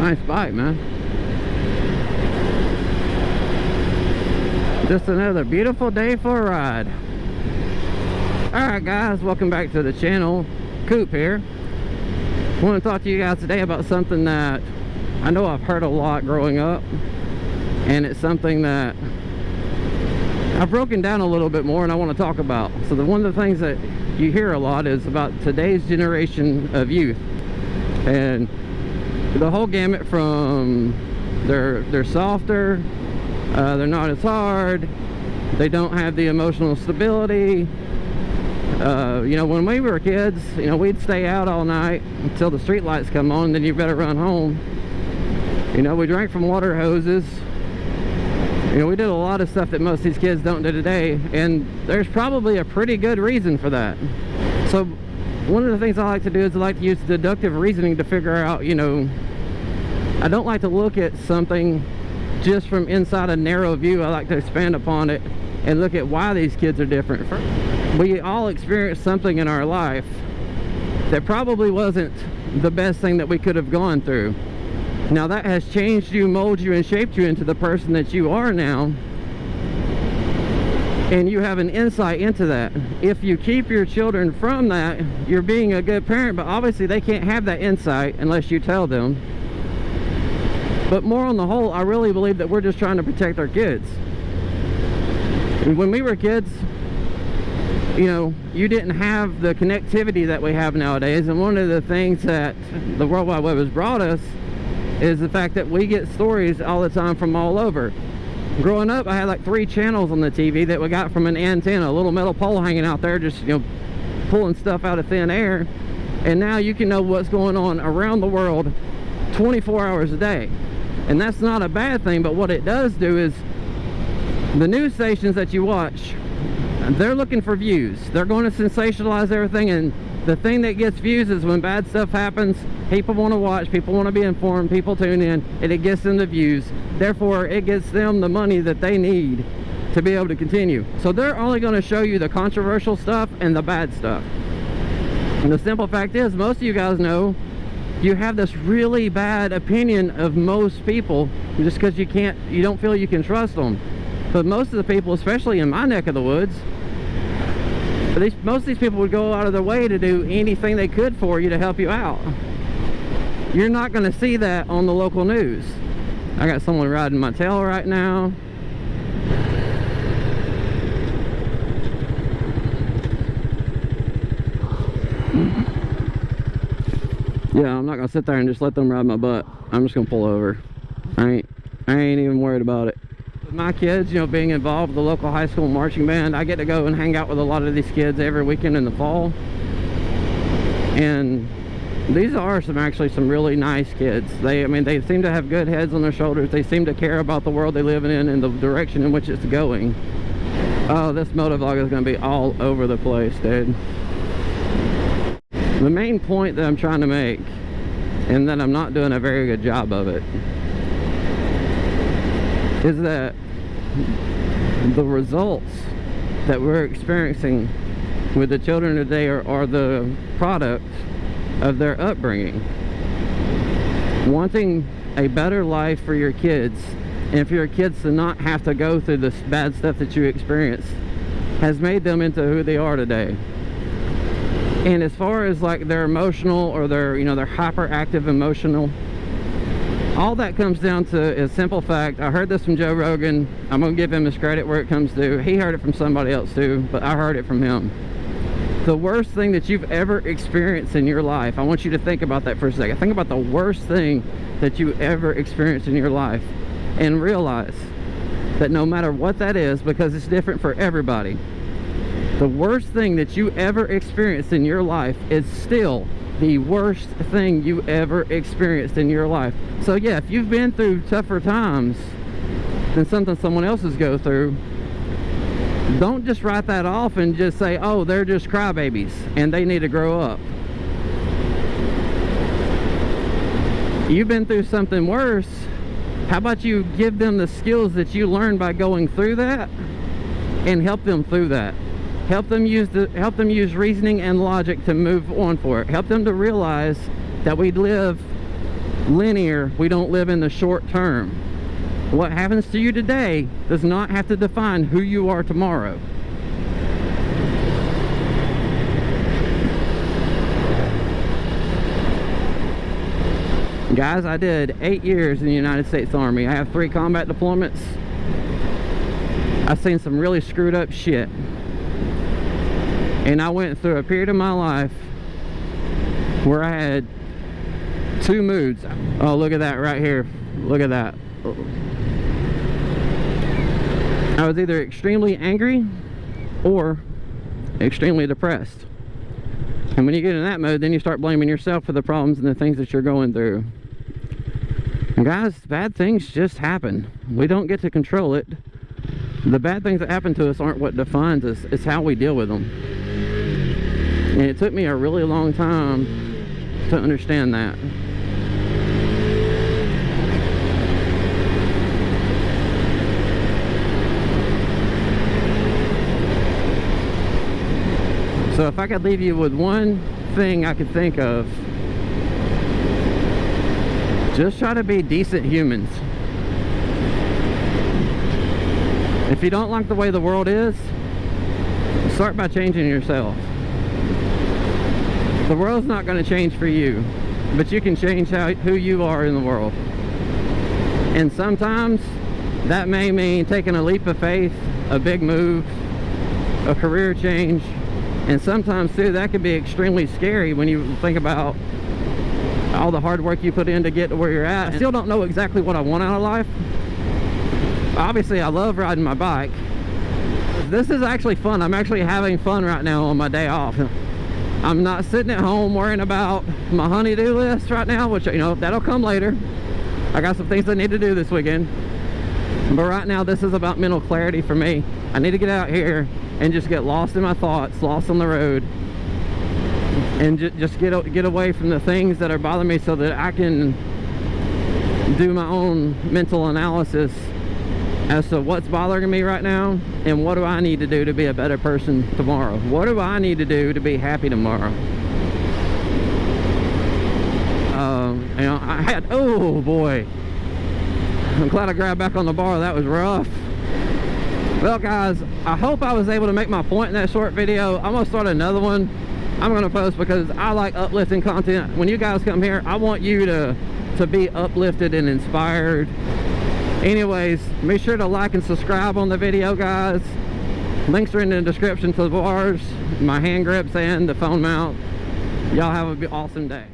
Nice bike, man. Just another beautiful day for a ride. Alright guys, welcome back to the channel. Coop here. I want to talk to you guys today about something that I know I've heard a lot growing up, and it's something that I've broken down a little bit more and I want to talk about. So one of the things that you hear a lot is about today's generation of youth, and the whole gamut from they're softer, they're not as hard, they don't have the emotional stability. You know, when we were kids, you know, we'd stay out all night until the street lights come on, then you better run home. You know, we drank from water hoses. You know, we did a lot of stuff that most of these kids don't do today, and there's probably a pretty good reason for that. So one of the things I like to do is I like to use deductive reasoning to figure out, you know, I don't like to look at something just from inside a narrow view. I like to expand upon it and look at why these kids are different. We all experienced something in our life that probably wasn't the best thing that we could have gone through. Now that has changed you, molded you, and shaped you into the person that you are now. And you have an insight into that. If you keep your children from that, you're being a good parent, but obviously they can't have that insight unless you tell them. But more on the whole, I really believe that we're just trying to protect our kids. When we were kids, you know, you didn't have the connectivity that we have nowadays, and one of the things that the World Wide Web has brought us is the fact that we get stories all the time from all over. Growing up, I had like 3 channels on the TV that we got from an antenna, a little metal pole hanging out there, just, you know, pulling stuff out of thin air. And now you can know what's going on around the world 24 hours a day. And that's not a bad thing, but what it does do is the news stations that you watch, they're looking for views. They're going to sensationalize everything, and the thing that gets views is when bad stuff happens, people want to watch, people want to be informed, people tune in, and it gets them the views. Therefore, it gets them the money that they need to be able to continue. So they're only going to show you the controversial stuff and the bad stuff. And the simple fact is, most of you guys know you have this really bad opinion of most people just because you don't feel you can trust them. But most of the people, especially in my neck of the woods, most of these people would go out of their way to do anything they could for you to help you out. You're not going to see that on the local news. I got someone riding my tail right now. Yeah, I'm not going to sit there and just let them ride my butt. I'm just going to pull over. I ain't even worried about it. My kids, you know, being involved with the local high school marching band, I get to go and hang out with a lot of these kids every weekend in the fall. And these are actually some really nice kids. I mean, they seem to have good heads on their shoulders. They seem to care about the world they live in and the direction in which it's going. Oh, this motovlog is going to be all over the place, dude. The main point that I'm trying to make, and that I'm not doing a very good job of it, is that the results that we're experiencing with the children today are the product of their upbringing. Wanting a better life for your kids, and for your kids to not have to go through this bad stuff that you experience, has made them into who they are today. And as far as like their emotional, or their, you know, their hyperactive emotional, all that comes down to a simple fact. I heard this from Joe Rogan. I'm going to give him his credit where it comes to. He heard it from somebody else too, but I heard it from him. The worst thing that you've ever experienced in your life, I want you to think about that for a second. Think about the worst thing that you ever experienced in your life, and realize that no matter what that is, because it's different for everybody, the worst thing that you ever experienced in your life is still the worst thing you ever experienced in your life. So yeah, if you've been through tougher times than something someone else has go through, don't just write that off and just say, oh, they're just crybabies and they need to grow up. You've been through something worse. How about you give them the skills that you learned by going through that, and help them through that. Help them use reasoning and logic to move on for it. Help them to realize that we live linear. We don't live in the short term. What happens to you today does not have to define who you are tomorrow. Guys, I did 8 years in the United States Army. I have 3 combat deployments. I've seen some really screwed up shit. And I went through a period of my life where I had 2 moods. Oh, look at that right here. Look at that. I was either extremely angry or extremely depressed. And when you get in that mode, then you start blaming yourself for the problems and the things that you're going through. And guys, bad things just happen. We don't get to control it. The bad things that happen to us aren't what defines us. It's how we deal with them. And it took me a really long time to understand that. So if I could leave you with one thing I could think of, just try to be decent humans. If you don't like the way the world is, start by changing yourself. The world's not going to change for you, but you can change who you are in the world. And sometimes that may mean taking a leap of faith, a big move, a career change. And sometimes too, that can be extremely scary when you think about all the hard work you put in to get to where you're at. I still don't know exactly what I want out of life. Obviously, I love riding my bike. This is actually fun. I'm actually having fun right now on my day off. I'm not sitting at home worrying about my honey-do list right now, which, you know, that'll come later. I got some things I need to do this weekend. But right now, this is about mental clarity for me. I need to get out here and just get lost in my thoughts, lost on the road, and just get away from the things that are bothering me so that I can do my own mental analysis as to what's bothering me right now and what do I need to do to be a better person tomorrow. What do I need to do to be happy tomorrow? You know, I had, oh boy, I'm glad I grabbed back on the bar. That was rough. Well guys, I hope I was able to make my point in that short video. I'm gonna start another one. I'm gonna post because I like uplifting content. When you guys come here, I want you to be uplifted and inspired. Anyways, make sure to like and subscribe on the video, guys. Links are in the description to the bars, my hand grips, and the phone mount. Y'all have an awesome day.